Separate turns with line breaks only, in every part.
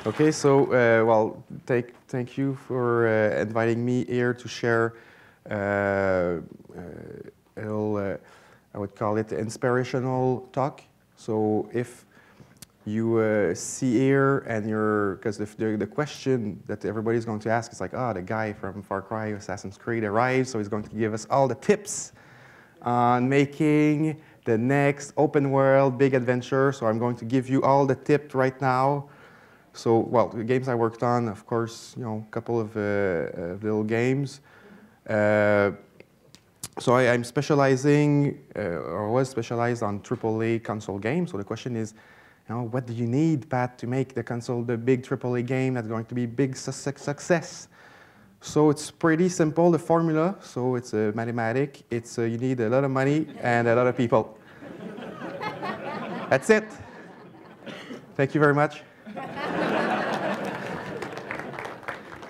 Okay, so well, thank you for inviting me here to share a little, I would call it inspirational talk. So if you see here and because the question that everybody's going to ask is like, oh, the guy from Far Cry, Assassin's Creed arrives, so he's going to give us all the tips on making the next open world big adventure. So I'm going to give you all the tips right now. So, well, the games I worked on, of course, a couple of little games. So I'm specializing, or was specialized on AAA console games. So the question is, what do you need, Pat, to make the console the big AAA game that's going to be big success? So it's pretty simple, the formula. So it's a mathematic. It's you need a lot of money and a lot of people. That's it. Thank you very much.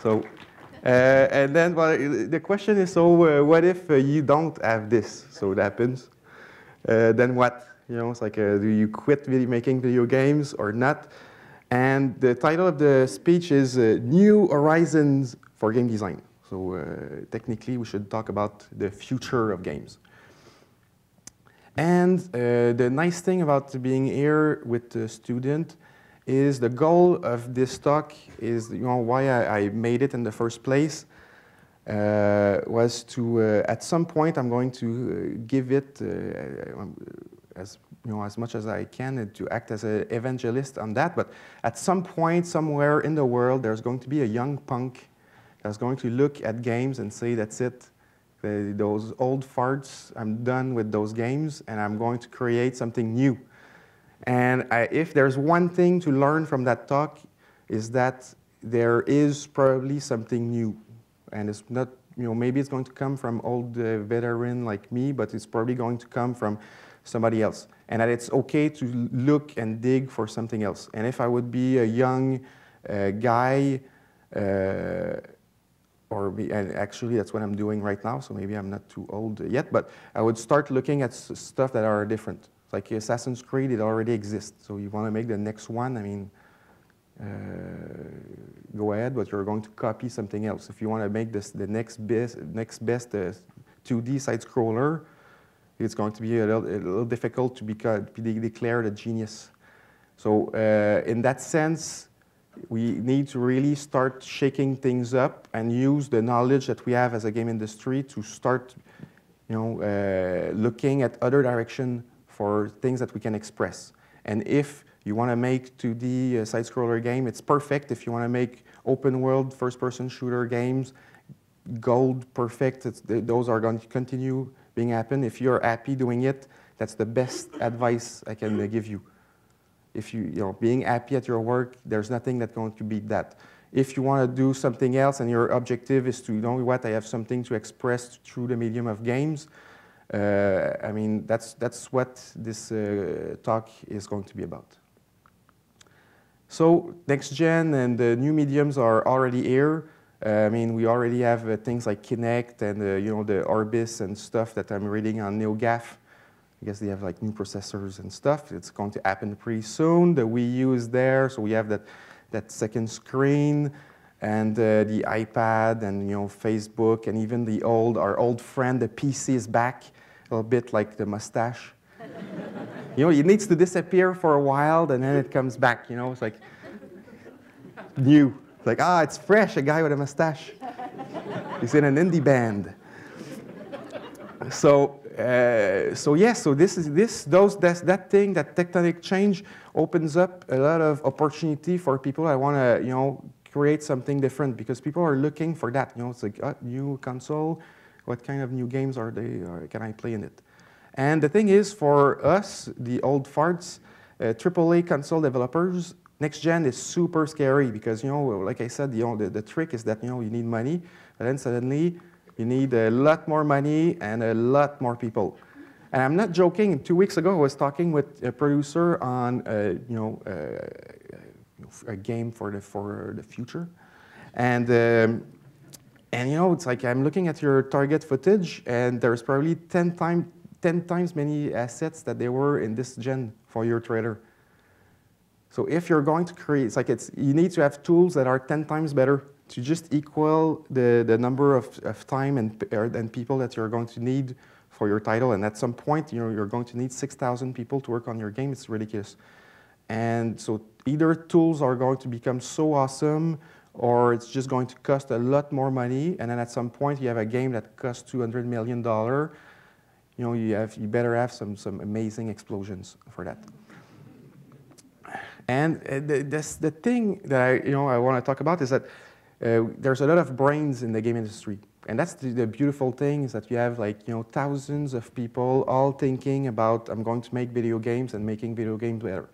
So, and then well, the question is, so what if you don't have this? So it happens. Then what? It's like, do you quit making video games or not? And the title of the speech is New Horizons for Game Design. So technically, we should talk about the future of games. And the nice thing about being here with the student is the goal of this talk is, why I made it in the first place was to, at some point, I'm going to give it as much as I can to act as an evangelist on that. But at some point, somewhere in the world, there's going to be a young punk that's going to look at games and say, that's it. Those old farts, I'm done with those games, and I'm going to create something new. And if there's one thing to learn from that talk, is that there is probably something new. And it's not, maybe it's going to come from old veteran like me, but it's probably going to come from somebody else. And that it's okay to look and dig for something else. And if I would be a young guy, and actually that's what I'm doing right now, so maybe I'm not too old yet, but I would start looking at stuff that are different. Like Assassin's Creed, it already exists. So you want to make the next one, I mean, go ahead, but you're going to copy something else. If you want to make this the next best 2D side-scroller, it's going to be a little difficult to be declared a genius. So in that sense, we need to really start shaking things up and use the knowledge that we have as a game industry to start looking at other directions for things that we can express. And if you want to make 2D side-scroller game, it's perfect. If you want to make open-world first-person shooter games, gold, perfect. Those are going to continue being happen. If you're happy doing it, that's the best advice I can give you. If being happy at your work, there's nothing that's going to beat that. If you want to do something else and your objective is to, I have something to express through the medium of games, I mean, that's what this talk is going to be about. So next gen and the new mediums are already here. I mean, we already have things like Kinect and the Orbis and stuff that I'm reading on NeoGAF. I guess they have like new processors and stuff. It's going to happen pretty soon. The Wii U is there, so we have that second screen. And the iPad and Facebook and even our old friend, the PC is back, a little bit like the mustache. It needs to disappear for a while, and then it comes back. It's like new. It's like, it's fresh, a guy with a mustache. He's in an indie band. So that thing, that tectonic change opens up a lot of opportunity for people that want to, create something different, because people are looking for that. It's like, new console, what kind of new games can I play in it? And the thing is, for us, the old farts, AAA console developers, next gen is super scary because, like I said, the trick is that, you need money, but then suddenly you need a lot more money and a lot more people. And I'm not joking. 2 weeks ago, I was talking with a producer on, a game for the future, and it's like I'm looking at your target footage, and there's probably 10 times many assets that there were in this gen for your trailer. So if you're going to create, you need to have tools that are 10 times better to just equal the number of time and people that you're going to need for your title. And at some point, you're going to need 6,000 people to work on your game. It's ridiculous. And so either tools are going to become so awesome, or it's just going to cost a lot more money. And then at some point, you have a game that costs $200 million. You better have some amazing explosions for that. And the thing that I want to talk about is that there's a lot of brains in the game industry. And that's the beautiful thing, is that you have thousands of people all thinking about, I'm going to make video games and making video games better.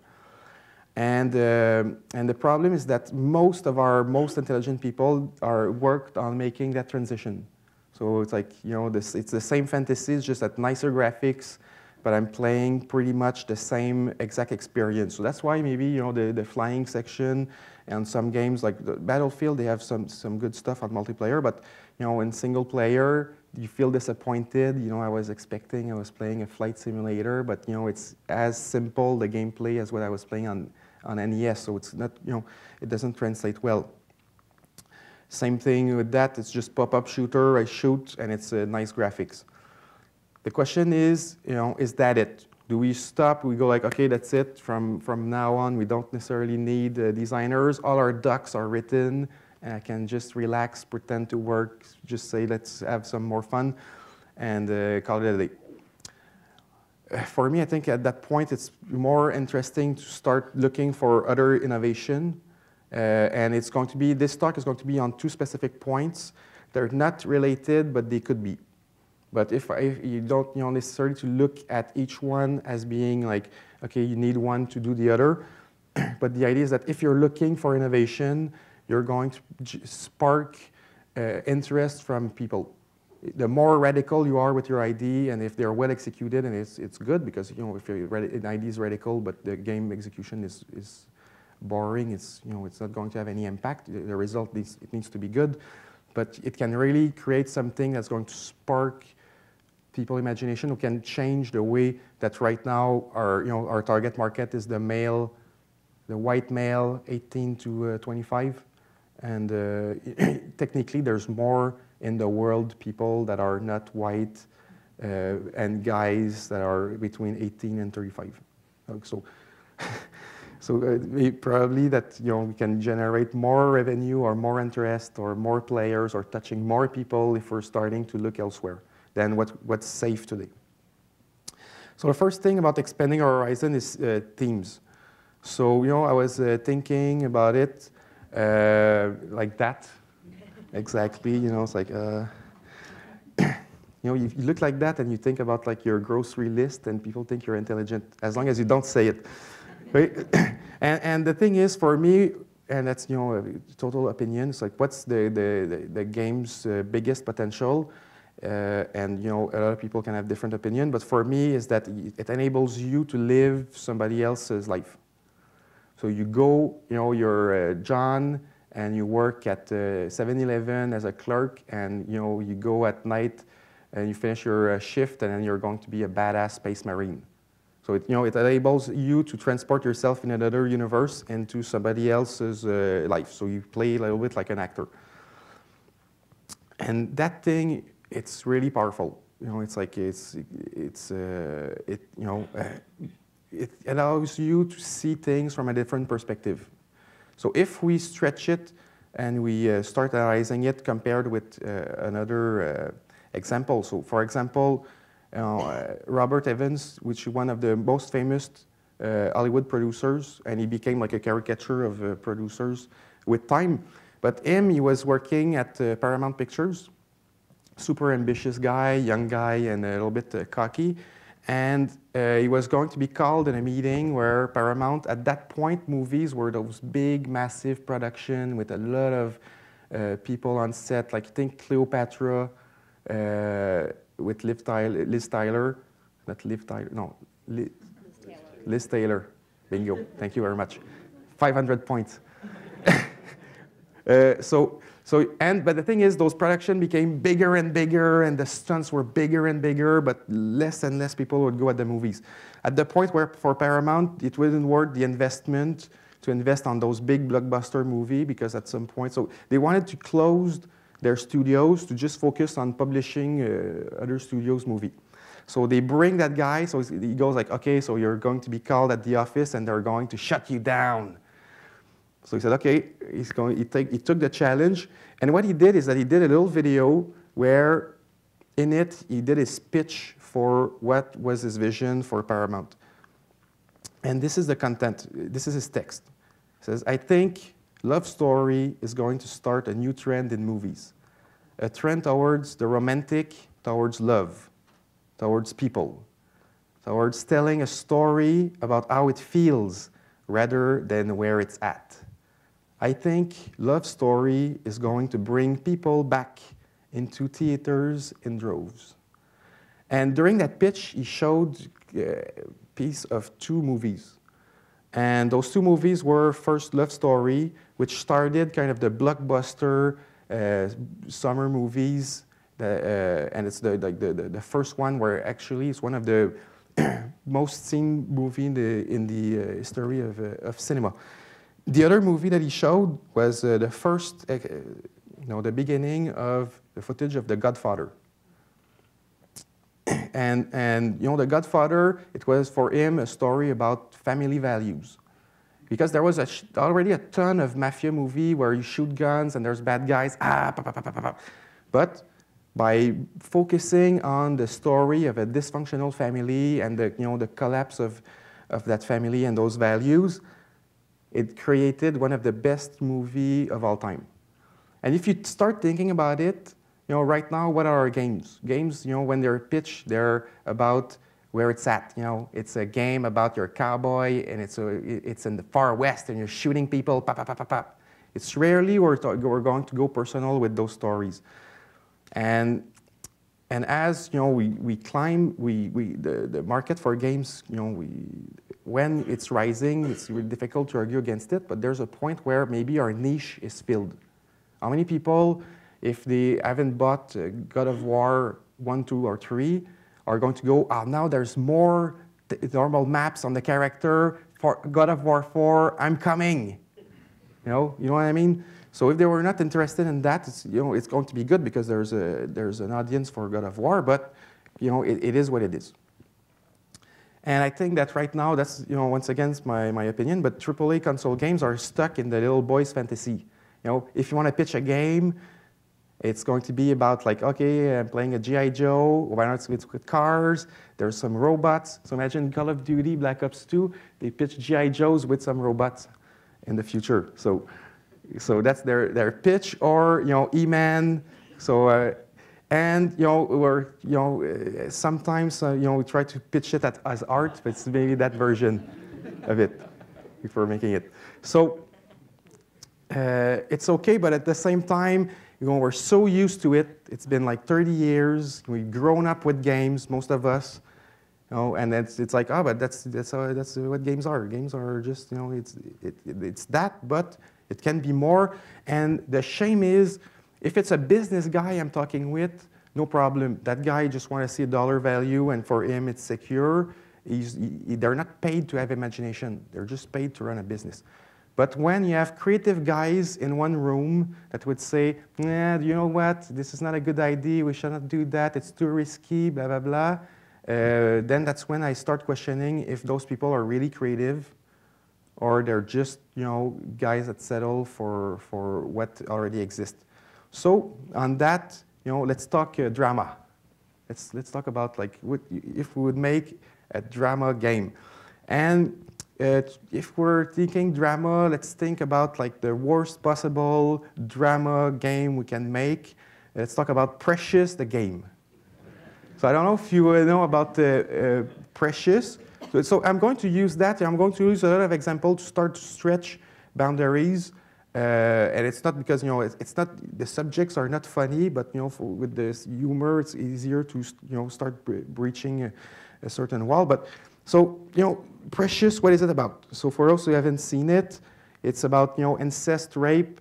And the problem is that most of our most intelligent people are worked on making that transition. So it's like, it's the same fantasies, just at nicer graphics, but I'm playing pretty much the same exact experience. So that's why maybe, the flying section and some games like the Battlefield, they have some good stuff on multiplayer, but, in single player, you feel disappointed. I was playing a flight simulator, but, it's as simple, the gameplay, as what I was playing on NES, so it's not, it doesn't translate well. Same thing with that, it's just pop-up shooter, I shoot, and it's nice graphics. The question is that it? Do we stop? We go like, okay, that's it. From now on, we don't necessarily need designers. All our docs are written, and I can just relax, pretend to work, just say, let's have some more fun, and call it a day. For me, I think at that point, it's more interesting to start looking for other innovation. And it's going to be, this talk is going to be on two specific points. They're not related, but they could be. But if you don't necessarily to look at each one as being like, okay, you need one to do the other. But the idea is that if you're looking for innovation, you're going to spark interest from people. The more radical you are with your idea, and if they're well executed, and it's good, because if an idea is radical, but the game execution is boring, it's not going to have any impact. The result needs to be good, but it can really create something that's going to spark people's imagination, who can change the way that right now our target market is the white male, 18 to 25, and technically there's more in the world people that are not white and guys that are between 18 and 35. So. Probably that we can generate more revenue or more interest or more players or touching more people if we're starting to look elsewhere than what's safe today. So the first thing about expanding our horizon is themes. So I was thinking about it like that, exactly. It's like you look like that and you think about like your grocery list, and people think you're intelligent as long as you don't say it. Right? And the thing is, for me, and that's a total opinion, it's like, what's the game's biggest potential? And a lot of people can have different opinion, but for me is that it enables you to live somebody else's life. So you go, you're John, and you work at 7-Eleven as a clerk, and you go at night and you finish your shift, and then you're going to be a badass space marine. So it enables you to transport yourself in another universe into somebody else's life. So you play a little bit like an actor. And that thing, it's really powerful. It's like it allows you to see things from a different perspective. So if we stretch it and we start analyzing it compared with another example. So for example, Robert Evans, which is one of the most famous Hollywood producers, and he became like a caricature of producers with time. But he was working at Paramount Pictures, super ambitious guy, young guy, and a little bit cocky. And he was going to be called in a meeting where Paramount, at that point, movies were those big, massive production with a lot of people on set, like think Cleopatra, with Liz Taylor, not Liv Tyler, no, Liz Taylor. Bingo, thank you very much. 500 points. But the thing is, those production became bigger and bigger, and the stunts were bigger and bigger, but less and less people would go at the movies. At the point where, for Paramount, it wouldn't worth the investment to invest on those big blockbuster movie because at some point, so they wanted to close their studios to just focus on publishing other studios' movie. So they bring that guy, so he goes like, okay, so you're going to be called at the office and they're going to shut you down. So he said, okay, he took the challenge. And what he did is that he did a little video where in it, he did his pitch for what was his vision for Paramount. And this is the content, this is his text. He says, I think love story is going to start a new trend in movies. A trend towards the romantic, towards love, towards people, towards telling a story about how it feels rather than where it's at. I think love story is going to bring people back into theaters in droves. And during that pitch, he showed a piece of 2 movies. And those 2 movies were first Love Story, which started kind of the blockbuster summer movies. And it's the first one where actually it's one of the most seen movie in the history of cinema. The other movie that he showed was the first, the beginning of the footage of The Godfather. And The Godfather, it was for him a story about family values. Because there was already a ton of mafia movie where you shoot guns and there's bad guys, But by focusing on the story of a dysfunctional family and the collapse of that family and those values, it created one of the best movies of all time. And if you start thinking about it, right now, what are our games? Games, when they're pitched, they're about where it's at. It's a game about your cowboy, and it's in the far west, and you're shooting people, pop, pop, pop, pop, pop. It's rarely we're going to go personal with those stories. And as we climb, the market for games, when it's rising, it's really difficult to argue against it. But there's a point where maybe our niche is filled. How many people, if they haven't bought God of War 1, 2, or 3, are going to go, now there's more normal maps on the character for God of War 4, I'm coming. You know what I mean? So if they were not interested in that, it's going to be good because there's an audience for God of War, but it is what it is. And I think that right now, that's once again my opinion, but AAA console games are stuck in the little boy's fantasy. If you want to pitch a game, it's going to be about like, okay, I'm playing a G.I. Joe, why not with cars? There's some robots. So imagine Call of Duty, Black Ops 2, they pitch G.I. Joes with some robots in the future. So that's their pitch, or E-Man. So sometimes we try to pitch it as art, but it's maybe that version of it before making it. So it's okay, but at the same time, we're so used to it. It's been like 30 years. We've grown up with games, most of us. And it's like, but that's what games are. Games are just, it's that, but it can be more. And the shame is, if it's a business guy I'm talking with, no problem. That guy just wants to see a dollar value, and for him it's secure. They're not paid to have imagination. They're just paid to run a business. But when you have creative guys in one room that would say, you know what, this is not a good idea, we should not do that, it's too risky, blah, blah, blah, then that's when I start questioning if those people are really creative or they're just guys that settle for what already exists. So on that, let's talk drama. Let's talk about like if we would make a drama game. And if we're thinking drama, let's think about like the worst possible drama game we can make. Let's talk about Precious, the game. So I don't know if you know about Precious. So I'm going to use that. I'm going to use a lot of examples to start to stretch boundaries. And it's not because it's not the subjects are not funny, but with this humor, it's easier to start breaching a certain wall. But so Precious, what is it about? So for those who haven't seen it, it's about incest, rape.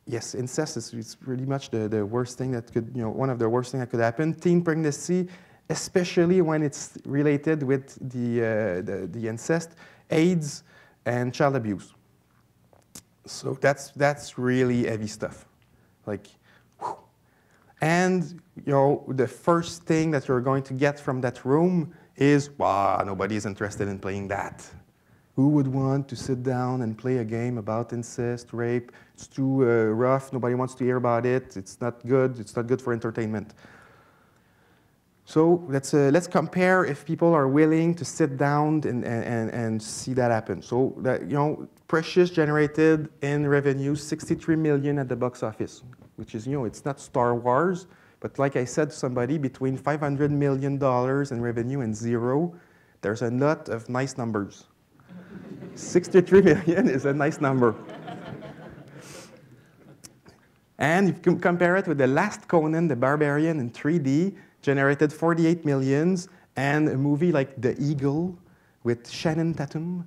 Yes, incest is pretty much the worst thing that could one of the worst things that could happen. Teen pregnancy especially when it's related with the incest, AIDS, and child abuse. So that's really heavy stuff. Like, whew. And the first thing that you're going to get from that room is, wow, nobody's interested in playing that. Who would want to sit down and play a game about incest, rape? It's too rough. Nobody wants to hear about it. It's not good. It's not good for entertainment. So let's compare if people are willing to sit down and see that happen. So that, Precious generated in revenue 63 million at the box office, which is, it's not Star Wars, but like I said to somebody, between $500 million in revenue and zero, there's a lot of nice numbers. 63 million is a nice number. And if you compare it with the last Conan the Barbarian in 3D, generated 48 millions, and a movie like The Eagle with Shannon Tatum,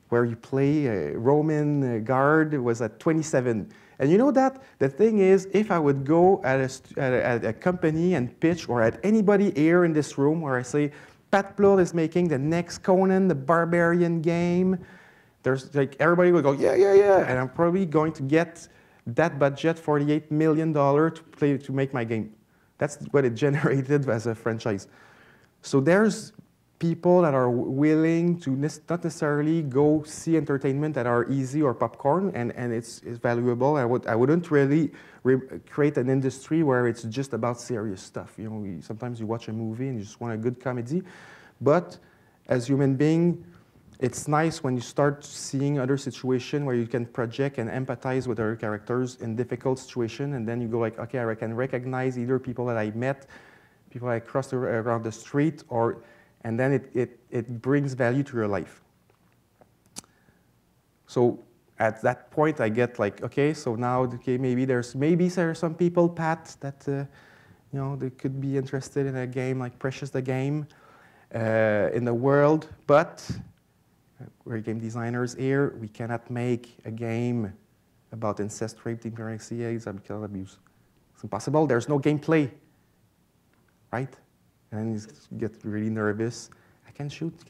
where you play a Roman guard, was at 27. And you know that? The thing is, if I would go at a company and pitch, or at anybody here in this room, where I say, Pat Plourde is making the next Conan the Barbarian game, there's like, everybody will go, yeah, yeah, yeah, and I'm probably going to get that budget, $48 million, to make my game. That's what it generated as a franchise. So there's people that are willing to not necessarily go see entertainment that are easy or popcorn, and it's valuable. I wouldn't really create an industry where it's just about serious stuff. Sometimes you watch a movie and you just want a good comedy, but as human beings, it's nice when you start seeing other situations where you can project and empathize with other characters in difficult situations, and then you go like, okay, I can recognize either people that I met, people I crossed around the street, and then it brings value to your life. So at that point, I get like, okay, so now, okay, maybe there's some people, Pat, that they could be interested in a game like Precious the Game in the world, but we're game designers here. We cannot make a game about incest, rape, pregnancy, AIDS, and child abuse. It's impossible. There's no gameplay, right? And you get really nervous. Can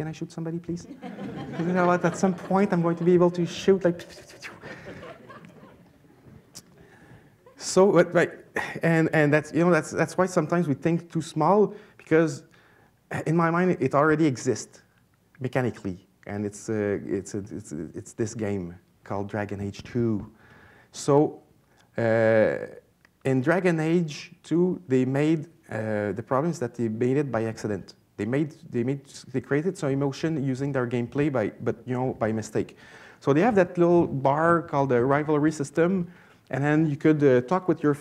I shoot somebody, please? At some point, I'm going to be able to shoot like. So, and that's why sometimes we think too small, because in my mind it already exists mechanically, and it's this game called Dragon Age 2. So in Dragon Age 2, they made the problem is that they made it by accident. They created some emotion using their gameplay by mistake. So they have that little bar called the rivalry system, and then you could talk with your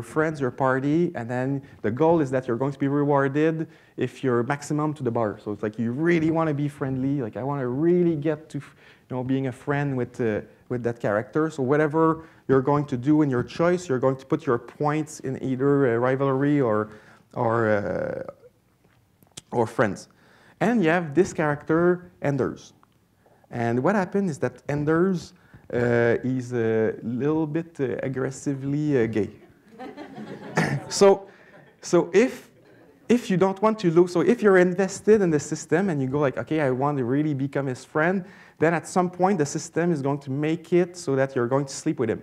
friends, your party, and then the goal is that you're going to be rewarded if you're maximum to the bar. So it's like you really want to be friendly. Like I want to really get to being a friend with that character. So whatever you're going to do in your choice, you're going to put your points in either a rivalry or friends. And you have this character, Anders. And what happened is that Anders is a little bit aggressively gay. So if you don't want to lose, so if you're invested in the system and you go like, okay, I want to really become his friend, then at some point the system is going to make it so that you're going to sleep with him.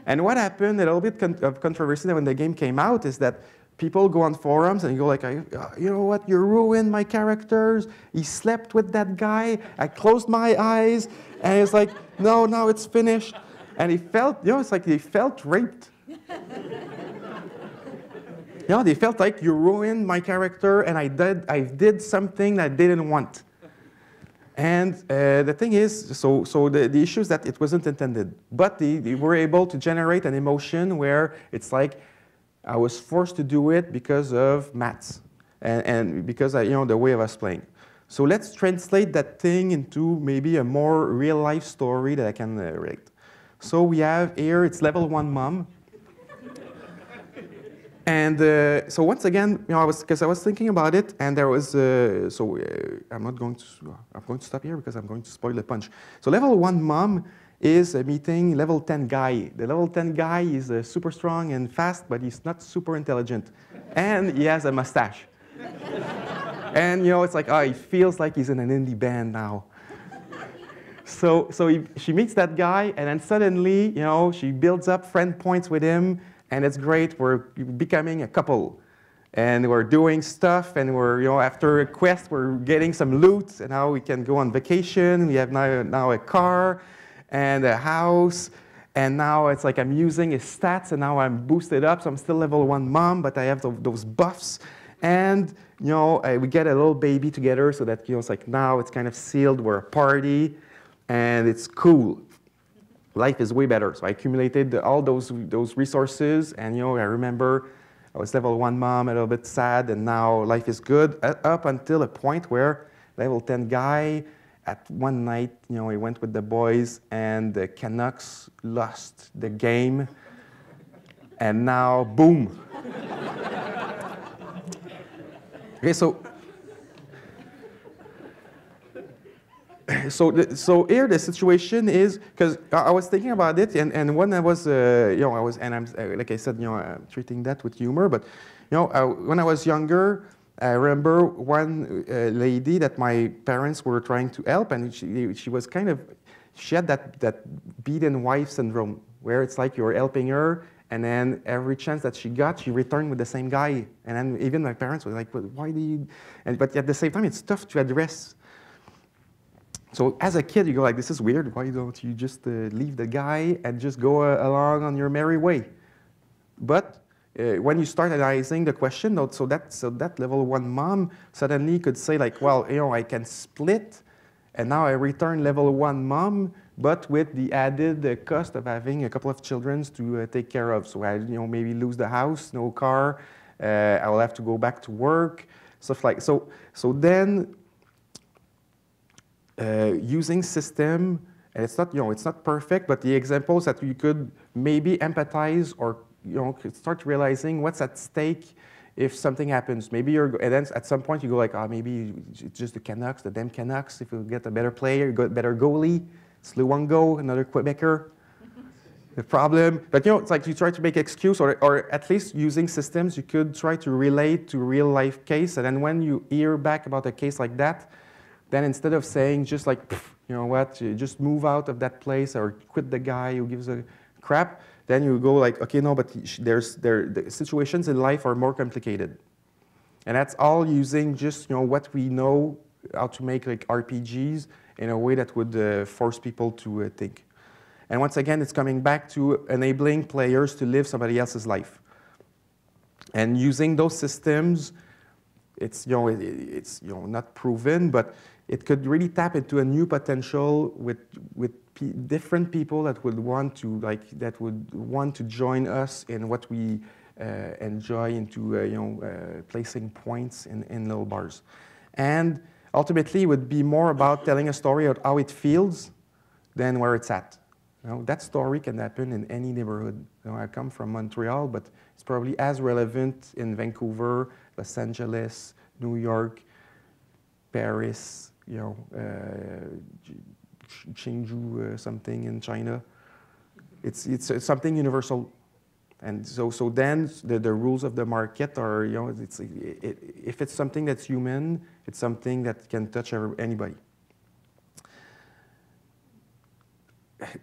And what happened, a little bit of controversy when the game came out, is that people go on forums and you go like, you know what, you ruined my characters. He slept with that guy. I closed my eyes. And it's like, no, it's finished. And he felt, it's like they felt raped. They felt like you ruined my character and I did something that I didn't want. And the thing is, so the issue is that it wasn't intended. But they were able to generate an emotion where it's like, I was forced to do it because of maths and because the way I was playing. So let's translate that thing into maybe a more real life story that I can relate. So we have here, it's level 1 mom. And so once again, I was thinking about it, and there was I'm going to stop here because I'm going to spoil the punch. So level 1 mom is meeting level 10 guy. The level 10 guy is super strong and fast, but he's not super intelligent. And he has a mustache. And it's like, oh, he feels like he's in an indie band now. So she meets that guy, and then suddenly, she builds up friend points with him, and it's great. We're becoming a couple, and we're doing stuff, and we're, after a quest, we're getting some loot, and now we can go on vacation. We have now a car and a house, and now it's like I'm using his stats, and now I'm boosted up, so I'm still level 1 mom, but I have those buffs, and we get a little baby together, so that it's like now it's kind of sealed. We're a party. And it's cool. Life is way better. So I accumulated all those resources, and I remember I was level 1 mom, a little bit sad, and now life is good up until a point where level 10 guy, at one night, he went with the boys, and the Canucks lost the game, and now boom. Okay, so here the situation is, because I was thinking about it, and when I was, and I'm like I said, I'm treating that with humor. But when I was younger, I remember one lady that my parents were trying to help, and she was she had that beaten wife syndrome, where it's like you're helping her, and then every chance that she got, she returned with the same guy, and then even my parents were like, "But why do you?" But at the same time, it's tough to address. So as a kid, you go like, this is weird. Why don't you just leave the guy and just go along on your merry way? But when you start analyzing the question, so that level 1 mom suddenly could say like, well, I can split, and now I return level 1 mom, but with the added cost of having a couple of children to take care of. So I maybe lose the house, no car. I will have to go back to work, stuff like so. So then. Using system, and it's not perfect, but the examples that you could maybe empathize or start realizing what's at stake if something happens. Maybe and then at some point you go like, maybe it's just the Canucks, the damn Canucks. If you get a better player, you got better goalie, Sluango, another Quebecer. The problem, but it's like you try to make excuse, or at least using systems, you could try to relate to real life case, and then when you hear back about a case like that, then instead of saying just like, you just move out of that place or quit the guy who gives a crap, then you go like, okay, no, but the situations in life are more complicated. And that's all using just what we know how to make like RPGs in a way that would force people to think. And once again, it's coming back to enabling players to live somebody else's life. And using those systems, it's not proven, but it could really tap into a new potential with different people that would want to join us in what we enjoy into placing points in little bars. And ultimately, it would be more about telling a story of how it feels than where it's at. That story can happen in any neighborhood. I come from Montreal, but it's probably as relevant in Vancouver, Los Angeles, New York, Paris, Chengdu, something in China. It's something universal, and so then the rules of the market are if it's something that's human, it's something that can touch anybody.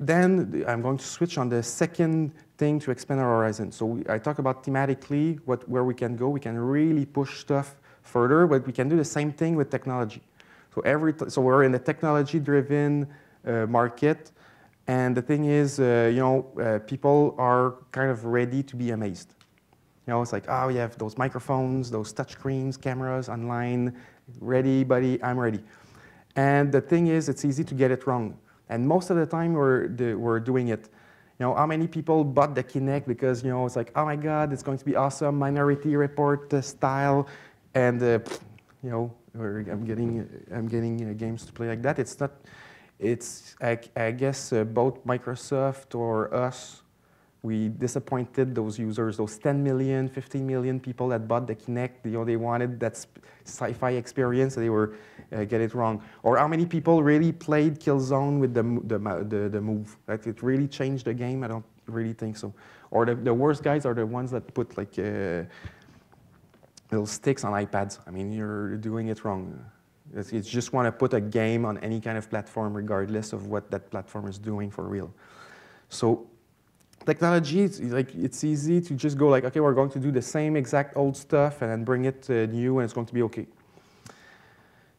Then I'm going to switch on the second thing to expand our horizon. So I talk about thematically where we can go. We can really push stuff further, but we can do the same thing with technology. So we're in a technology-driven market, and the thing is, people are kind of ready to be amazed. It's like, oh, you have those microphones, those touch screens, cameras, online, ready, buddy, I'm ready. And the thing is, it's easy to get it wrong. And most of the time, we're doing it. How many people bought the Kinect because it's like, oh my God, it's going to be awesome, Minority Report style, and I'm getting games to play like that. It's not. It's I guess both Microsoft or us, we disappointed those users, those 10 million, 15 million people that bought the Kinect. They wanted that sci-fi experience, and they were get it wrong. Or how many people really played Killzone with the move? Like it really changed the game? I don't really think so. Or the worst guys are the ones that put like little sticks on iPads. I mean, you're doing it wrong. You just want to put a game on any kind of platform, regardless of what that platform is doing for real. So technology, it's easy to just go like, okay, we're going to do the same exact old stuff and then bring it new, and it's going to be okay.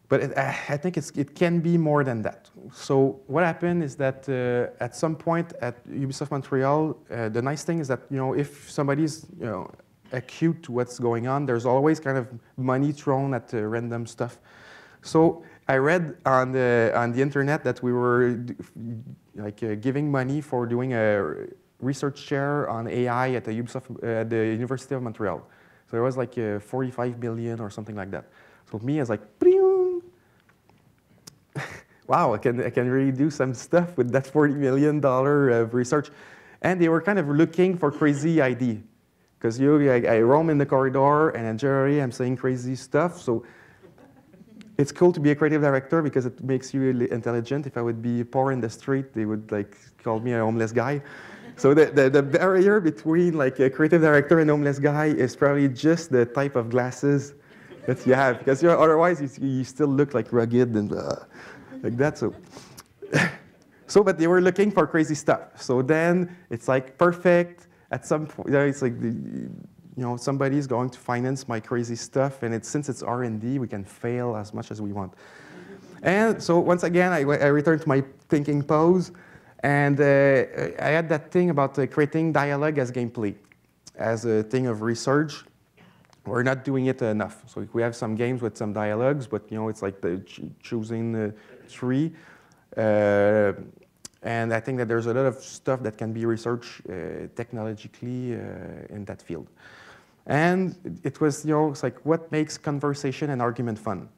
But I think it can be more than that. So what happened is that at some point at Ubisoft Montreal, the nice thing is that if somebody's acute to what's going on, there's always kind of money thrown at random stuff. So I read on the internet that we were giving money for doing a research chair on AI at the University of Montreal. So it was like 45 million or something like that. So me, I was like, wow, I can really do some stuff with that $40 million of research. And they were kind of looking for crazy idea. Because I roam in the corridor, and then generally I'm saying crazy stuff. So it's cool to be a creative director because it makes you intelligent. If I would be poor in the street, they would call me a homeless guy. So the barrier between a creative director and homeless guy is probably just the type of glasses that you have. Because otherwise you still look like rugged and like that. So, but they were looking for crazy stuff. So then it's like perfect. At some point, it's like somebody's going to finance my crazy stuff, and since it's R&D, we can fail as much as we want. And so once again, I returned to my thinking pose, and I had that thing about creating dialogue as gameplay, as a thing of research. We're not doing it enough. So we have some games with some dialogues, but it's like choosing three. And I think that there's a lot of stuff that can be researched technologically in that field. And it was, it's like what makes conversation and argument fun.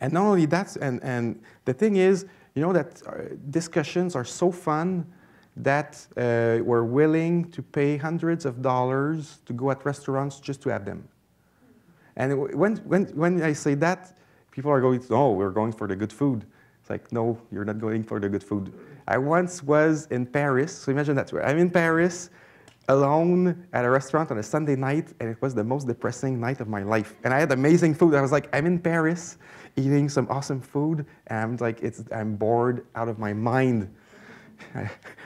And not only that, and the thing is, that discussions are so fun that we're willing to pay hundreds of dollars to go at restaurants just to have them. And when I say that, people are going, oh, we're going for the good food. It's like, no, you're not going for the good food. I once was in Paris, so imagine that. I'm in Paris alone at a restaurant on a Sunday night, and it was the most depressing night of my life. And I had amazing food. I was like, I'm in Paris eating some awesome food, and I'm like, I'm bored out of my mind.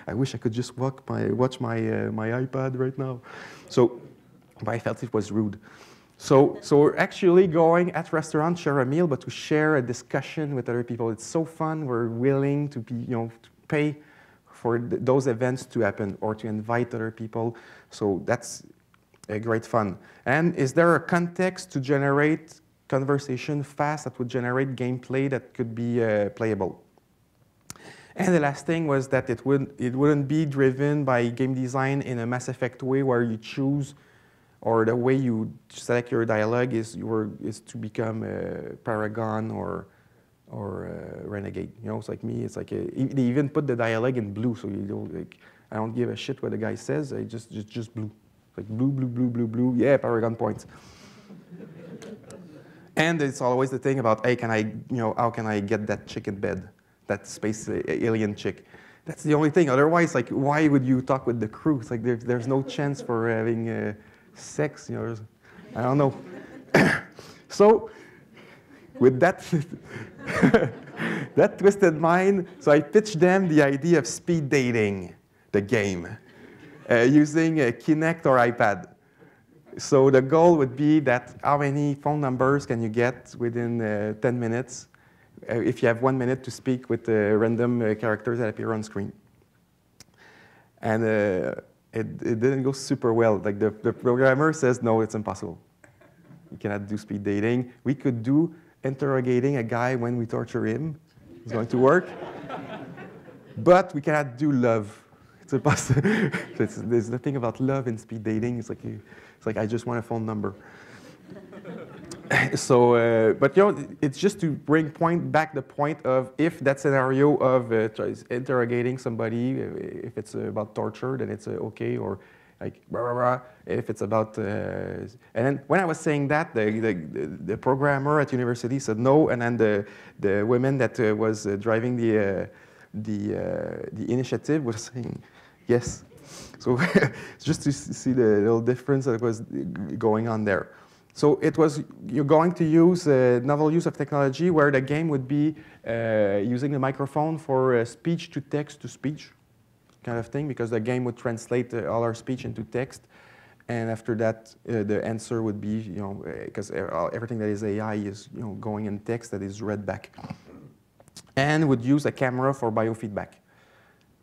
I wish I could just watch my iPad right now. So, but I felt it was rude. So we're actually going at restaurants, share a meal, but to share a discussion with other people. It's so fun. We're willing to be, to pay for those events to happen or to invite other people. So that's a great fun. And is there a context to generate conversation fast that would generate gameplay that could be playable? And the last thing was that it wouldn't be driven by game design in a Mass Effect way where you choose, or the way you select your dialogue is to become a Paragon or a Renegade. It's like me. It's like they even put the dialogue in blue, so I don't give a shit what the guy says. I just blue, like blue, blue, blue, blue, blue. Yeah, Paragon points. And it's always the thing about, hey, how can I get that chick in bed, that space alien chick? That's the only thing. Otherwise, why would you talk with the crew? It's like there's no chance for having sex. I don't know. So with that that twisted mind, so I pitched them the idea of speed dating the game using a Kinect or iPad. So the goal would be that how many phone numbers can you get within 10 minutes if you have 1 minute to speak with random characters that appear on screen. And it didn't go super well. Like the programmer says, no, it's impossible. You cannot do speed dating. We could do interrogating a guy when we torture him. It's going to work. But we cannot do love. It's impossible. There's nothing about love in speed dating. It's like I just want a phone number. So, but it's just to bring back the point of if that scenario of interrogating somebody, if it's about torture, then it's okay, or like rah, rah, rah, if it's about. And then when I was saying that, the programmer at university said no, and then the woman that was driving the initiative was saying yes. So just to see the little difference that was going on there. So it was, you're going to use a novel use of technology where the game would be using the microphone for speech to text to speech kind of thing, because the game would translate all our speech into text. And after that, the answer would be, because everything that is AI is, going in text that is read back. And would use a camera for biofeedback.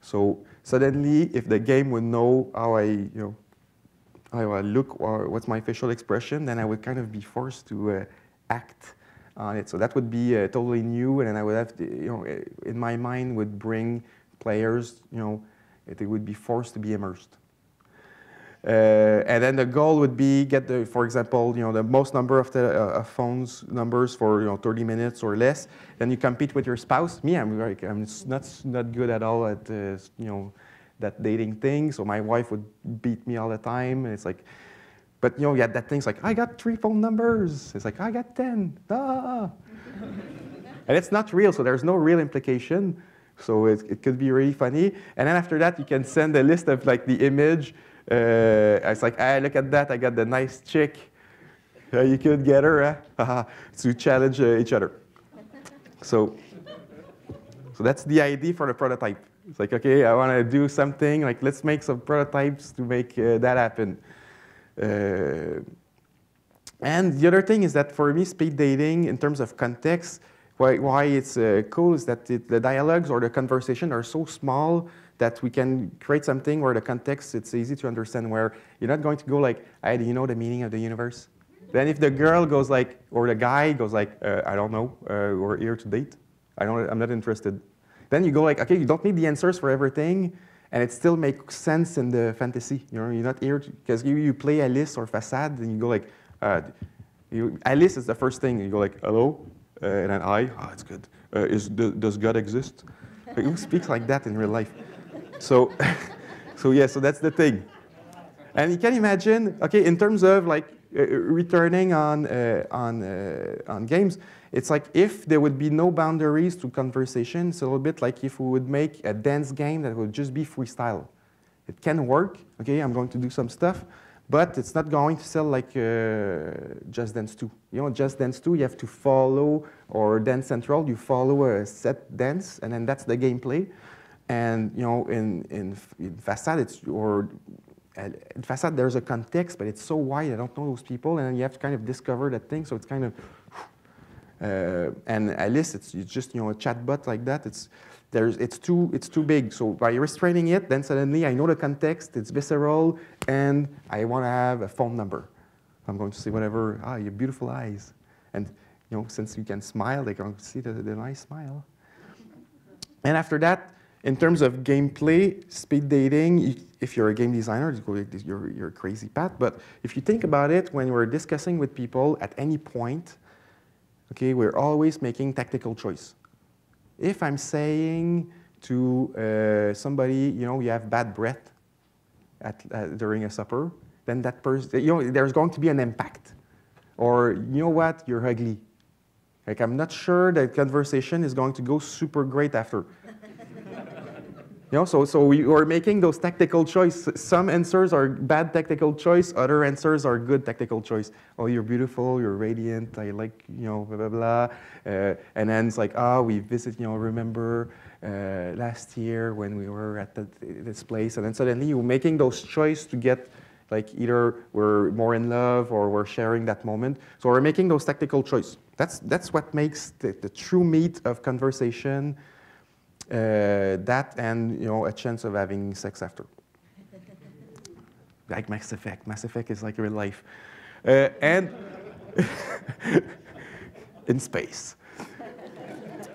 So suddenly, if the game would know how I look or what's my facial expression, then I would kind of be forced to act on it. So that would be totally new, and then I would have to, in my mind, would bring players, they would be forced to be immersed. And then the goal would be get the, for example, the most number of the phones numbers for 30 minutes or less. Then you compete with your spouse. Me, I'm not good at all at that dating thing. So my wife would beat me all the time. And it's like, but you had that thing's like, I got 3 phone numbers. It's like, I got 10. Ah. And it's not real, so there's no real implication. So it could be really funny. And then after that, you can send a list of like the image. It's like, hey, look at that, I got the nice chick. You could get her, to challenge each other. So that's the idea for the prototype. It's like, okay, I want to do something, like let's make some prototypes to make that happen. And the other thing is that for me, speed dating, in terms of context, why it's cool is that the dialogues or the conversation are so small that we can create something where the context, it's easy to understand, where you're not going to go like, hey, do you know the meaning of the universe? Then if the girl goes like, or the guy goes like, I don't know, we're here to date. I'm not interested. Then you go like, okay, you don't need the answers for everything, and it still makes sense in the fantasy. You're not here, because you play Alice or Facade, and you go like, Alice is the first thing, you go like, hello? And then it's good. Does God exist? Like, who speaks like that in real life? So so that's the thing. And you can imagine, okay, in terms of like returning on games, it's like if there would be no boundaries to conversation, it's a little bit like if we would make a dance game that would just be freestyle. It can work, okay, I'm going to do some stuff, but it's not going to sell like Just Dance 2. Just Dance 2, you have to follow, or Dance Central, you follow a set dance, and then that's the gameplay. And in Facade, in Facade, there's a context, but it's so wide, I don't know those people, and then you have to kind of discover that thing. So it's kind of, and Alice, it's just a chatbot like that. It's too big. So by restraining it, then suddenly I know the context, it's visceral, and I want to have a phone number. I'm going to say whatever. Your beautiful eyes, and since you can smile, they're going to see the nice smile. And after that, in terms of gameplay, speed dating, if you're a game designer, you're a crazy path. But if you think about it, when we're discussing with people at any point, okay, we're always making tactical choice. If I'm saying to somebody, you have bad breath during a supper, then that person, there's going to be an impact. Or, you know what, you're ugly. Like, I'm not sure that conversation is going to go super great after. So we are making those tactical choices. Some answers are bad tactical choice. Other answers are good tactical choice. Oh, you're beautiful. You're radiant. I like, blah, blah, blah. And then it's like, we visit, remember last year when we were at this place. And then suddenly you're making those choices to get, like, either we're more in love or we're sharing that moment. So we're making those tactical choices. That's what makes the true meat of conversation. That and a chance of having sex after, like Mass Effect. Mass Effect is like real life, and in space.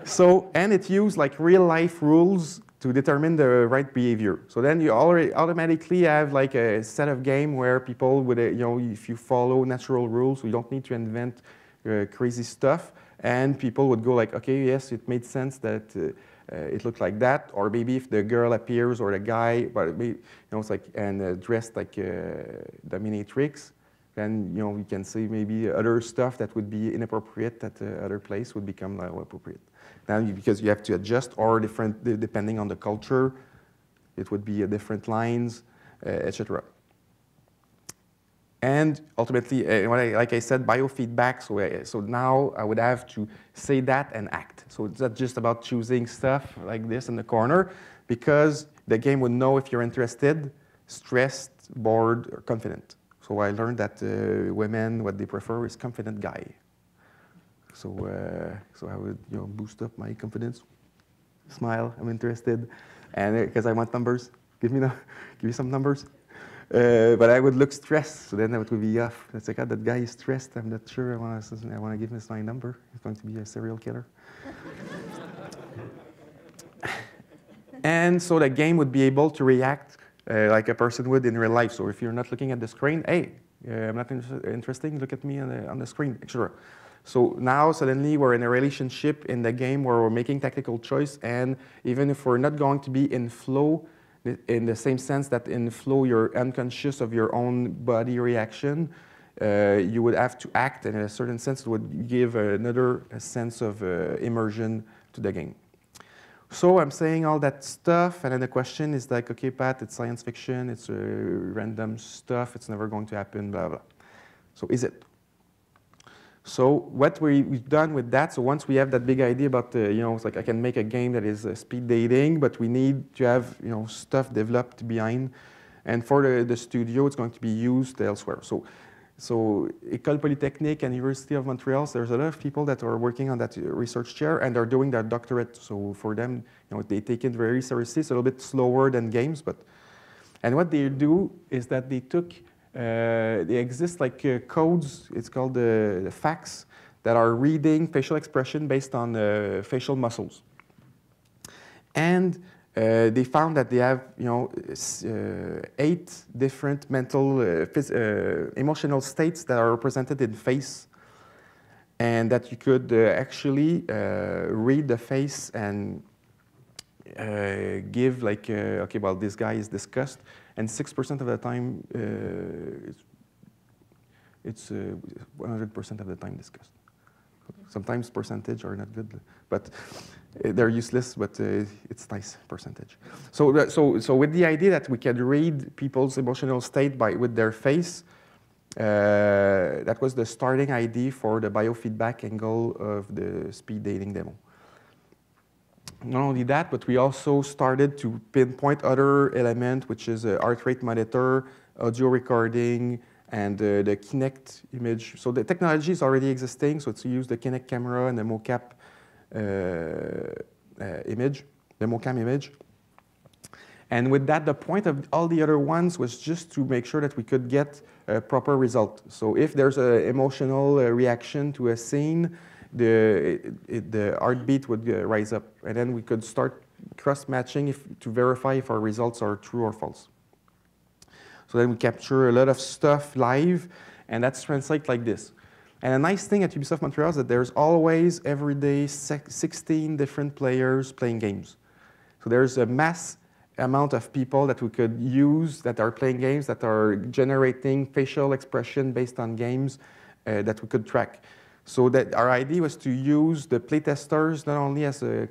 So and it used like real life rules to determine the right behavior. So then you already automatically have like a set of game where people would if you follow natural rules, you don't need to invent crazy stuff, and people would go like, okay, yes, it made sense that. It looked like that, or maybe if the girl appears or the guy, but it's like and dressed like dominatrix, then we can say maybe other stuff that would be inappropriate at other place would become appropriate. Now because you have to adjust, or different depending on the culture, it would be different lines. etc. And ultimately, like I said, biofeedback. So now I would have to say that and act. So it's not just about choosing stuff like this in the corner, because the game would know if you're interested, stressed, bored, or confident. So I learned that women, what they prefer is confident guy. So I would boost up my confidence, smile, I'm interested, and because I want numbers, give me some numbers. But I would look stressed, so then it would be off. It's like, that guy is stressed. I'm not sure I want to give him my number. He's going to be a serial killer. And so the game would be able to react like a person would in real life. So if you're not looking at the screen, hey, I'm not interesting. Look at me on the screen, etc. So now suddenly we're in a relationship in the game where we're making tactical choice, and even if we're not going to be in flow, in the same sense that in flow you're unconscious of your own body reaction, you would have to act, and in a certain sense it would give another sense of immersion to the game. So I'm saying all that stuff, and then the question is like, okay, Pat, it's science fiction, it's random stuff, it's never going to happen, blah, blah. So is it? So what we've done with that, so once we have that big idea about, it's like I can make a game that is speed dating, but we need to have, stuff developed behind. And for the studio, it's going to be used elsewhere. So École Polytechnique and University of Montreal, there's a lot of people that are working on that research chair, and they're doing their doctorate. So for them, they take it very seriously. It's a little bit slower than games, and what they do is that they took, they exist like codes, it's called the facts, that are reading facial expression based on facial muscles. And they found that they have, 8 different mental, emotional states that are represented in face, and that you could actually read the face and give like, okay, well, this guy is disgust, and 6% of the time, it's 100% of the time disgust. Sometimes percentage are not good, but they're useless, but it's nice percentage. So with the idea that we can read people's emotional state with their face, that was the starting idea for the biofeedback angle of the speed dating demo. Not only that, but we also started to pinpoint other elements, which is heart rate monitor, audio recording, and the Kinect image. So the technology is already existing, so it's use the Kinect camera and the mocap image, the mocam image. And with that, the point of all the other ones was just to make sure that we could get a proper result. So if there's an emotional reaction to a scene, the heartbeat would rise up, and then we could start cross-matching to verify if our results are true or false. So then we capture a lot of stuff live, and that's translated like this. And a nice thing at Ubisoft Montreal is that there's always, every day, 16 different players playing games. So there's a mass amount of people that we could use that are playing games, that are generating facial expression based on games that we could track. So that our idea was to use the playtesters not only as a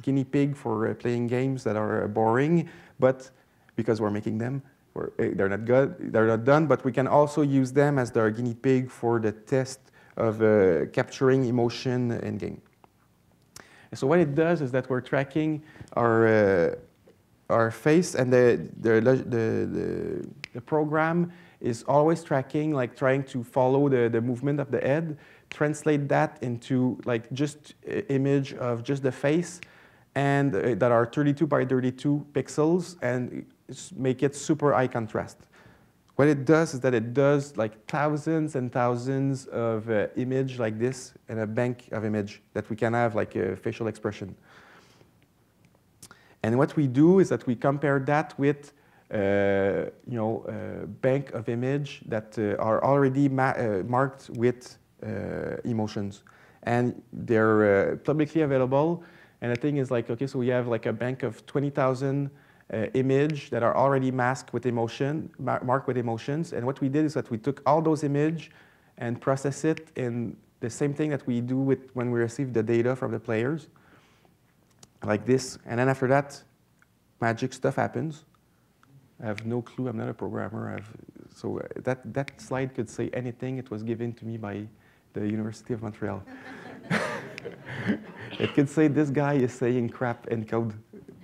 guinea pig for playing games that are boring, but because we're making them, they're not good, they're not done, but we can also use them as their guinea pig for the test of capturing emotion in game. And so what it does is that we're tracking our face, and the program is always tracking, like trying to follow the movement of the head, translate that into like just image of just the face, and that are 32 by 32 pixels, and make it super high contrast. What it does is that it does like thousands and thousands of image like this in a bank of image that we can have like a facial expression. And what we do is that we compare that with bank of image that are already marked with emotions, and they're publicly available. And the thing is like, okay, so we have like a bank of 20,000 image that are already masked with marked with emotions. And what we did is that we took all those images and process it in the same thing that we do when we receive the data from the players, like this. And then after that, magic stuff happens. I have no clue. I'm not a programmer. So that slide could say anything. It was given to me by the University of Montreal. It could say, this guy is saying crap in code.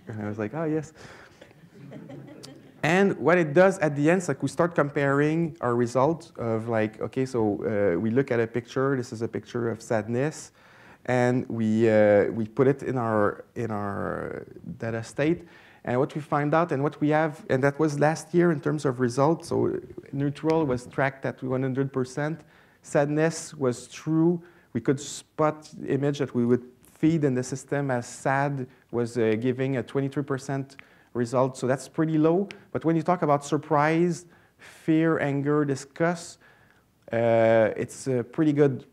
And I was like, oh, yes. And what it does at the end is like we start comparing our results of like, okay, so we look at a picture. This is a picture of sadness. And we put it in our data state. And what we find out and what we have, and that was last year in terms of results. So neutral was tracked at 100%. Sadness was true. We could spot the image that we would feed in the system as sad was giving a 23% result. So that's pretty low. But when you talk about surprise, fear, anger, disgust, it's pretty good.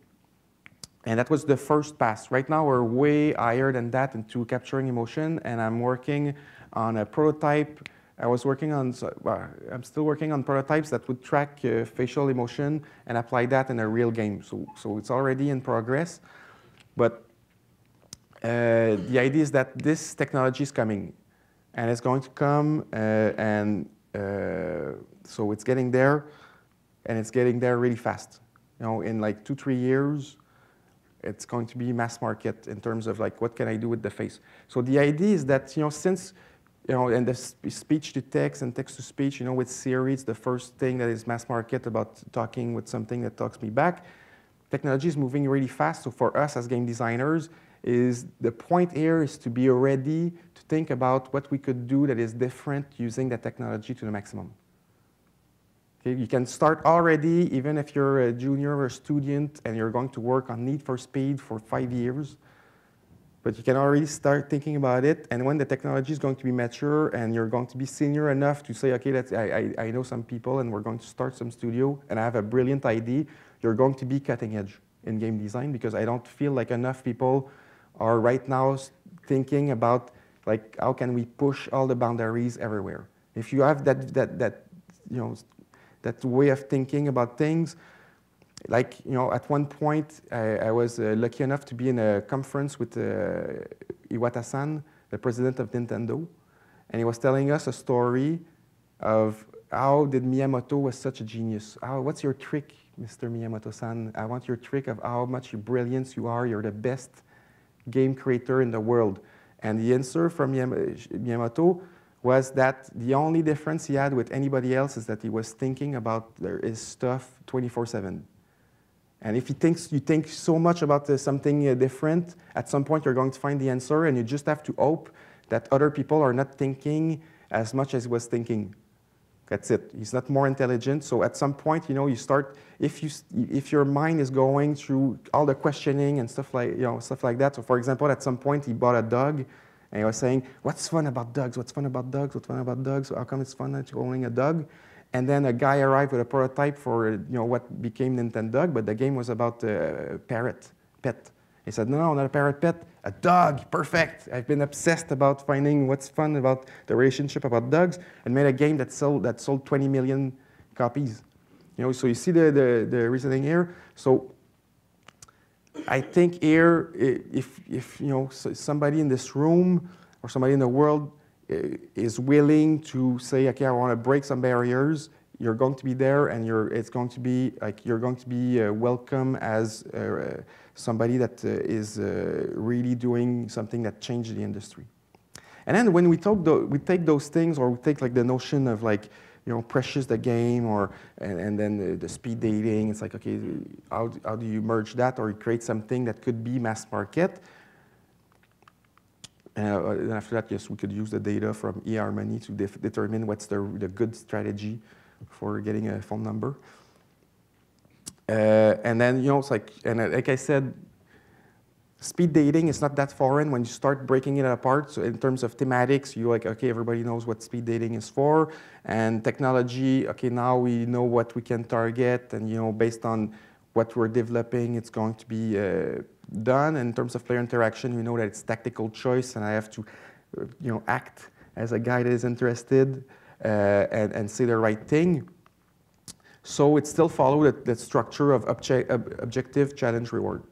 And that was the first pass. Right now, we're way higher than that into capturing emotion. And I'm working on a prototype. I'm still working on prototypes that would track facial emotion and apply that in a real game. So it's already in progress. But the idea is that this technology is coming. And it's going to come. So it's getting there. And it's getting there really fast. You know, in like 2-3 years, it's going to be mass market in terms of like, what can I do with the face? So the idea is that, you know, since, you know, and the speech to text and text to speech, you know, with Siri, it's the first thing that is mass market about talking with something that talks me back. Technology is moving really fast. So for us as game designers, the point here is to be ready to think about what we could do that is different using the technology to the maximum. Okay, you can start already, even if you're a junior or a student and you're going to work on Need for Speed for 5 years. But you can already start thinking about it. And when the technology is going to be mature and you're going to be senior enough to say, okay, I know some people and we're going to start some studio and I have a brilliant idea, you're going to be cutting edge in game design because I don't feel like enough people are right now thinking about like how can we push all the boundaries everywhere. If you have that way of thinking about things, like, you know, at one point, I was lucky enough to be in a conference with Iwata-san, the president of Nintendo, and he was telling us a story of how did Miyamoto was such a genius. What's your trick, Mr. Miyamoto-san? I want your trick of how much brilliance you are. You're the best game creator in the world. And the answer from Miyamoto was that the only difference he had with anybody else is that he was thinking about his stuff 24/7. And if you think so much about something different, at some point you're going to find the answer, and you just have to hope that other people are not thinking as much as he was thinking. That's it. He's not more intelligent. So at some point, you know, you start, if your mind is going through all the questioning and stuff like that. So for example, at some point he bought a dog, and he was saying, "What's fun about dogs? What's fun about dogs? What's fun about dogs? How come it's fun that you're owning a dog?" And then a guy arrived with a prototype for what became Nintendo, but the game was about a pet. He said, "No, not a parrot pet, a dog. Perfect. I've been obsessed about finding what's fun about the relationship about dogs," and made a game that sold 20 million copies. You know, so you see the reasoning here. So I think here, if you know, somebody in this room or somebody in the world is willing to say, okay, I want to break some barriers, you're going to be there, and it's going to be like you're going to be welcome as somebody that is really doing something that changed the industry. And then when we take those things, or we take like the notion of like, you know, precious the game, and then the speed dating. It's like, okay, how do you merge that, or you create something that could be mass market? And after that, yes, we could use the data from eHarmony to determine what's the good strategy for getting a phone number. And then, you know, it's like, and like I said, speed dating is not that foreign when you start breaking it apart. So in terms of thematics, you're like, okay, everybody knows what speed dating is for. And technology, okay, now we know what we can target. And, you know, based on what we're developing, it's going to be done. And in terms of player interaction, we know that it's tactical choice. And I have to, you know, act as a guy that is interested and say the right thing. So it still follows that structure of objective, challenge, reward.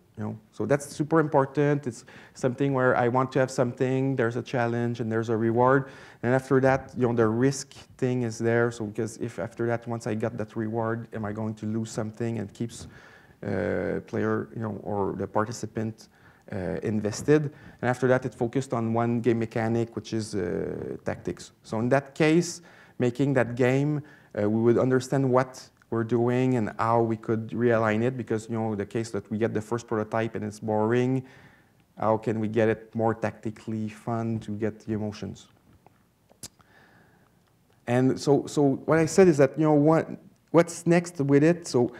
So that's super important. It's something where I want to have something, there's a challenge and there's a reward. And after that, the risk thing is there. So because if after that, once I got that reward, am I going to lose something, and keeps player, or the participant invested. And after that, it focused on one game mechanic, which is tactics. So in that case, making that game, we would understand what we're doing and how we could realign it, because the case that we get the first prototype and it's boring, how can we get it more tactically fun to get the emotions? And so what I said is that what's next with it. So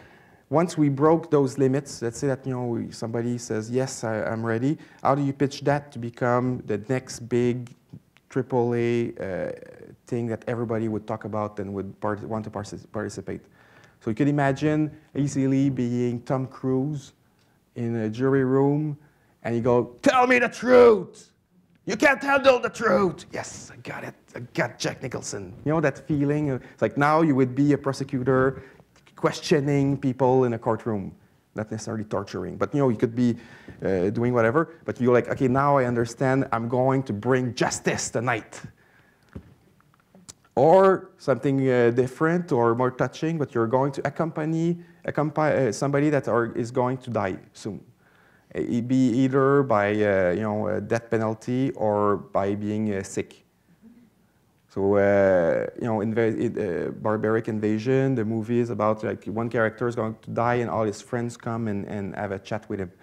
once we broke those limits, let's say that somebody says yes, I'm ready. How do you pitch that to become the next big AAA thing that everybody would talk about and would want to participate? So you could imagine easily being Tom Cruise in a jury room, and you go, "Tell me the truth! You can't handle the truth!" Yes, I got it. I got Jack Nicholson. That feeling? It's like now you would be a prosecutor questioning people in a courtroom, not necessarily torturing, but you could be doing whatever. But you're like, okay, now I understand. I'm going to bring justice tonight. Or something different or more touching, but you're going to accompany somebody that is going to die soon. It be either by a death penalty or by being sick. So Barbaric Invasion, the movie is about like one character is going to die and all his friends come and have a chat with him.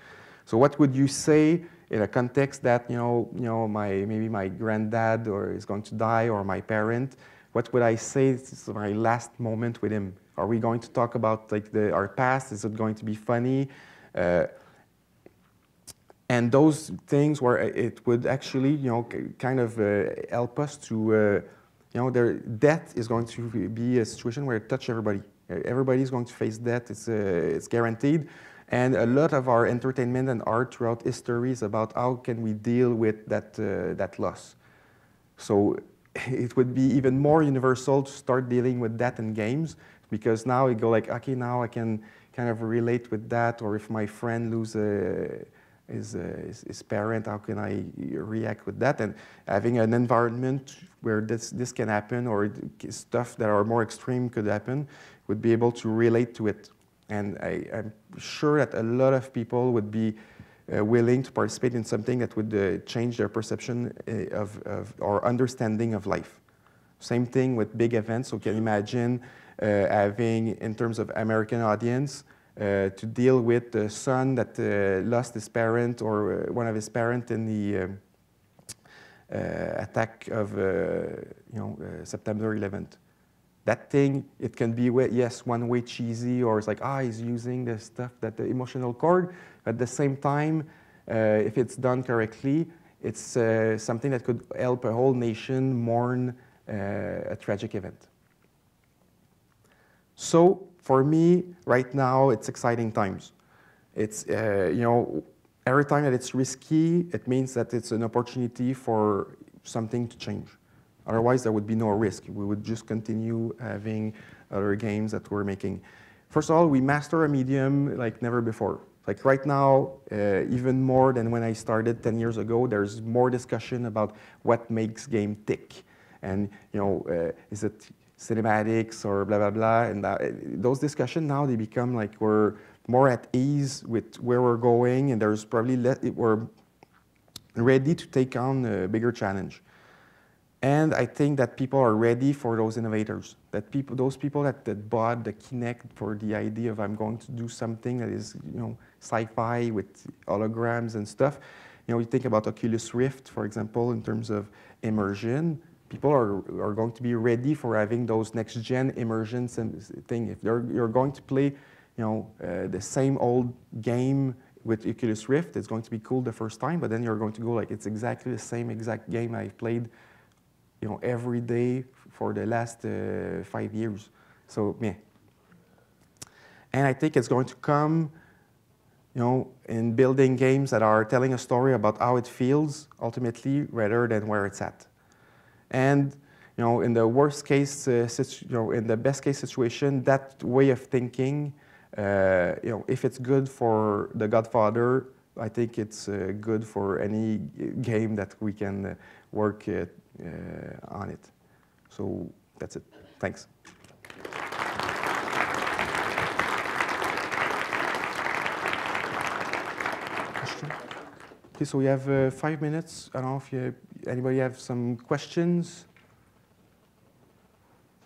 So what would you say in a context that maybe my granddad is going to die, or my parent? What would I say this is my last moment with him? Are we going to talk about like our past? Is it going to be funny? And those things where it would actually, kind of help us to, their death is going to be a situation where it touches everybody. Everybody's going to face death. It's guaranteed. And a lot of our entertainment and art throughout history is about how can we deal with that loss. So it would be even more universal to start dealing with that in games, because now you go like, okay, now I can kind of relate with that, or if my friend loses his parent, how can I react with that? And having an environment where this can happen, or stuff that are more extreme could happen, would be able to relate to it. And I'm sure that a lot of people would be willing to participate in something that would change their perception of or understanding of life. Same thing with big events. So you can imagine having, in terms of American audience, to deal with the son that lost his parent or one of his parents in the attack of September 11th. That thing, it can be, yes, one way cheesy, or it's like, he's using the stuff, the emotional cord. At the same time, if it's done correctly, it's something that could help a whole nation mourn a tragic event. So for me, right now, it's exciting times. It's, every time that it's risky, it means that it's an opportunity for something to change. Otherwise, there would be no risk. We would just continue having other games that we're making. First of all, we master a medium like never before. Like right now, even more than when I started 10 years ago, there's more discussion about what makes game tick. And, is it cinematics or blah, blah, blah. And those discussions now, they become like we're more at ease with where we're going, and there's probably we're ready to take on a bigger challenge. And I think that people are ready for those innovators. Those people that bought the Kinect for the idea of I'm going to do something that is, sci-fi with holograms and stuff. You think about Oculus Rift, for example, in terms of immersion. People are going to be ready for having those next-gen immersion thing. If you're going to play, the same old game with Oculus Rift, it's going to be cool the first time, but then you're going to go like it's exactly the same exact game I've played every day for the last 5 years. So, yeah. And I think it's going to come, in building games that are telling a story about how it feels, ultimately, rather than where it's at. And, in the worst case, in the best case situation, that way of thinking If it's good for The Godfather, I think it's good for any game that we can work on it. So that's it. Thanks. Question? Okay, so we have 5 minutes. I don't know if anybody have some questions.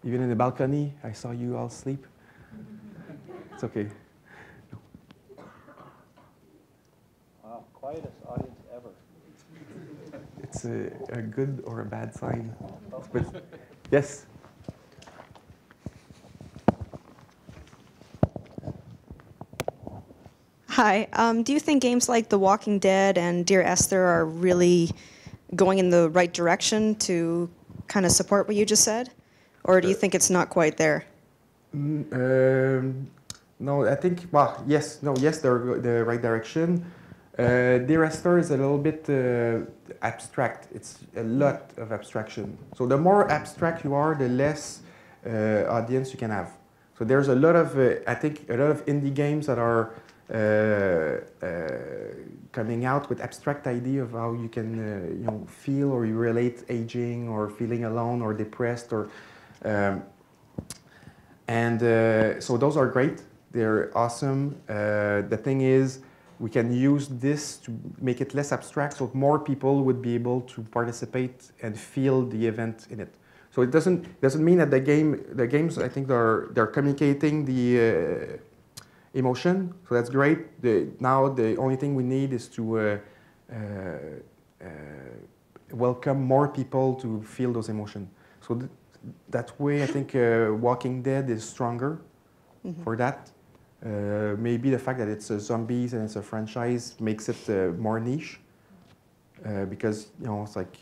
Even in the balcony, I saw you all sleep. It's okay.
Wow, quietest audience ever.
It's a good or a bad sign. But, yes?
Hi. Do you think games like The Walking Dead and Dear Esther are really going in the right direction to kind of support what you just said? Or do you think it's not quite there?
No, I think, well, yes, they're the right direction. Dear Esther is a little bit abstract. It's a lot of abstraction. So the more abstract you are, the less audience you can have. So there's a lot of, I think, a lot of indie games that are coming out with abstract idea of how you can, feel or you relate aging or feeling alone or depressed or, so those are great. They're awesome. The thing is, we can use this to make it less abstract, so more people would be able to participate and feel the event in it. So it doesn't mean that the games, I think, they're communicating the emotion. So that's great. Now the only thing we need is to welcome more people to feel those emotions. So that way, I think Walking Dead is stronger for that. Maybe the fact that it's zombies and it's a franchise makes it more niche because it's like,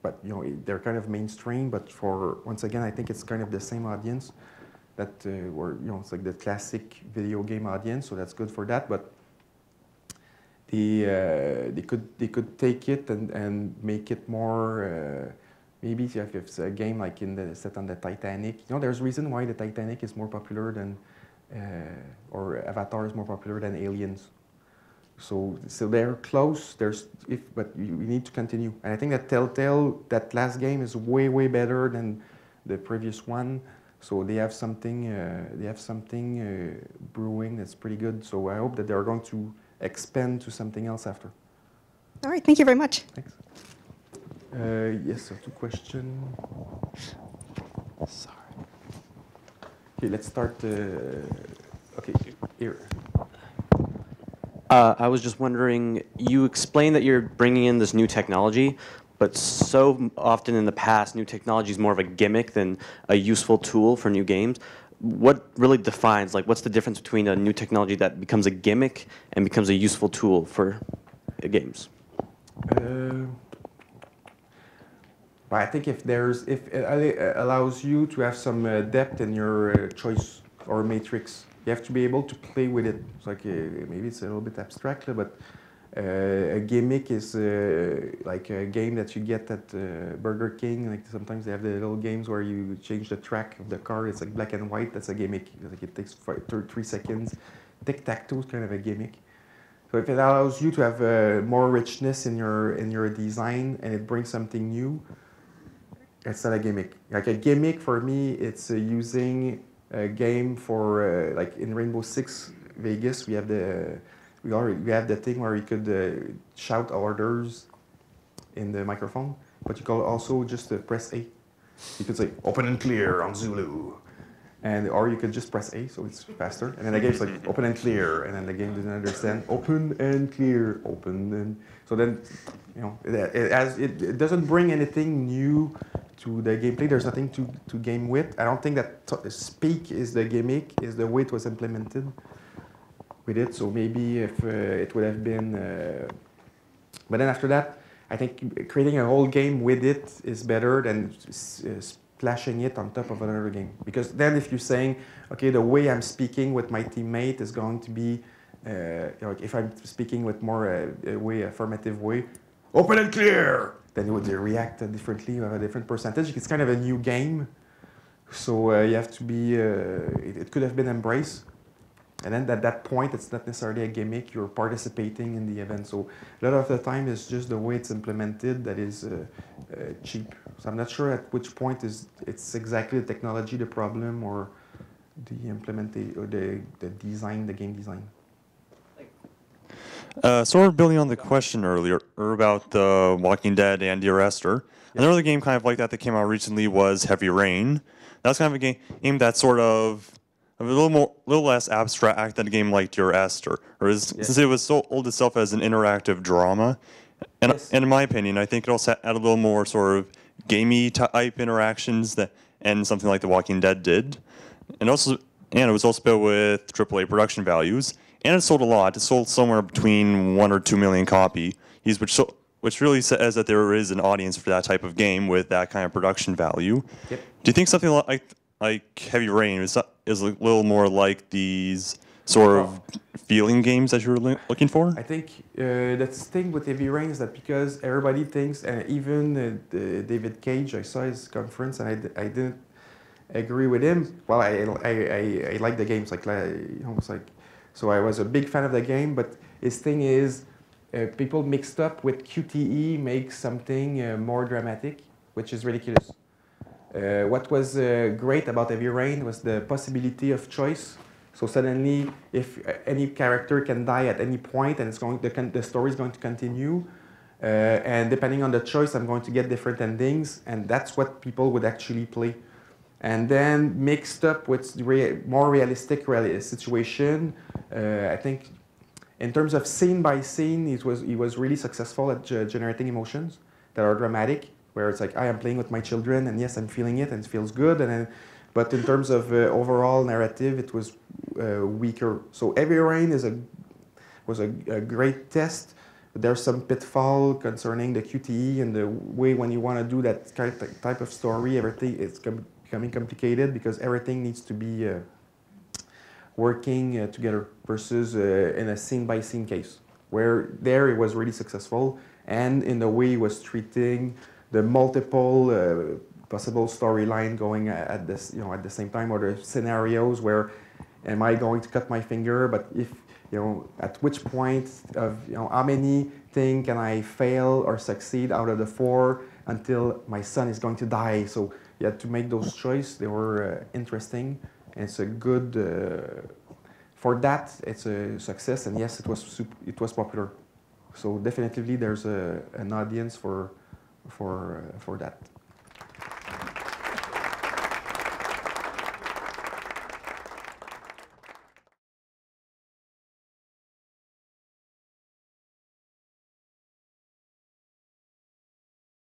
but they're kind of mainstream. But once again, I think it's kind of the same audience that it's like the classic video game audience. So that's good for that. But they could take it and make it more. Maybe if it's a game like set on the Titanic, there's a reason why the Titanic is more popular than, or Avatar is more popular than Aliens. So they're close. But you need to continue. And I think that Telltale, that last game is way better than the previous one. So they have something brewing that's pretty good. So I hope that they're going to expand to something else after.
All right. Thank you very much.
Thanks. Yes, two questions. Sorry. Okay, let's start. Okay, here.
I was just wondering, you explained that you're bringing in this new technology, but so often in the past, new technology is more of a gimmick than a useful tool for new games. What really defines, what's the difference between a new technology that becomes a gimmick and becomes a useful tool for games?
But I think if it allows you to have some depth in your choice or matrix, you have to be able to play with it. It's like maybe it's a little bit abstract, but a gimmick is like a game that you get at Burger King. Like sometimes they have the little games where you change the track of the car. It's like black and white. That's a gimmick. Like it takes 3 seconds. Tic-tac-toe is kind of a gimmick. So if it allows you to have more richness in your design and it brings something new, it's not a gimmick. Like a gimmick for me, it's using a game for like in Rainbow Six Vegas, we have the thing where you could shout orders in the microphone, but you can also just press A. You could say open and clear on Zulu, or you could just press A, so it's faster. And then the game's like open and clear, and then the game doesn't understand open and clear, open and so then it doesn't bring anything new to the gameplay. There's nothing to game with. I don't think that speak is the gimmick, is the way it was implemented with it. So maybe if it would have been, but then after that, I think creating a whole game with it is better than splashing it on top of another game. Because then if you're saying, okay, the way I'm speaking with my teammate is going to be, if I'm speaking with more affirmative way, open and clear, then you would react differently, you have a different percentage. It's kind of a new game. So you have to be. It could have been embraced, and then at that point, it's not necessarily a gimmick. You're participating in the event. So a lot of the time, it's just the way it's implemented that is cheap. So I'm not sure at which point it's exactly the technology the problem or the implementation or the design, the game design.
Sort of building on the question earlier about the Walking Dead and Dear Esther.
Yeah.
Another game kind of like that came out recently was Heavy Rain. That's kind of a game that's sort of a little less abstract than a game like Dear Esther, since it was so old itself as an interactive drama. And,
Yes.
and in my opinion, I think it also had a little more sort of gamey type interactions and something like The Walking Dead did. And it was also built with AAA production values. And it sold a lot. It sold somewhere between 1 or 2 million copies, which really says that there is an audience for that type of game with that kind of production value.
Yep.
Do you think something like Heavy Rain is a little more like these sort of feeling games that you're looking for?
I think the thing with Heavy Rain is that because everybody thinks, and even David Cage, I saw his conference and I didn't agree with him. Well, I like the games, almost like. So I was a big fan of the game, but his thing is people mixed up with QTE make something more dramatic, which is ridiculous. What was great about Heavy Rain was the possibility of choice. So suddenly, if any character can die at any point, and the story is going to continue, and depending on the choice, I'm going to get different endings, and that's what people would actually play. And then mixed up with more realistic situation, I think in terms of scene by scene, he was really successful at generating emotions that are dramatic, where it's like I am playing with my children, and yes, I'm feeling it, and it feels good. But in terms of overall narrative, it was weaker. So Heavy Rain was a great test. There's some pitfall concerning the QTE and the way when you want to do that type of story, everything it's becoming complicated because everything needs to be working together versus in a scene-by-scene case, where there it was really successful, and in the way he was treating the multiple possible storyline going at this, at the same time, or the scenarios where am I going to cut my finger, but if at which point of how many things can I fail or succeed out of the 4 until my son is going to die. So you had to make those choices. They were interesting, and it's a good for that. It's a success, and yes, it was popular. So definitely there's an audience for that.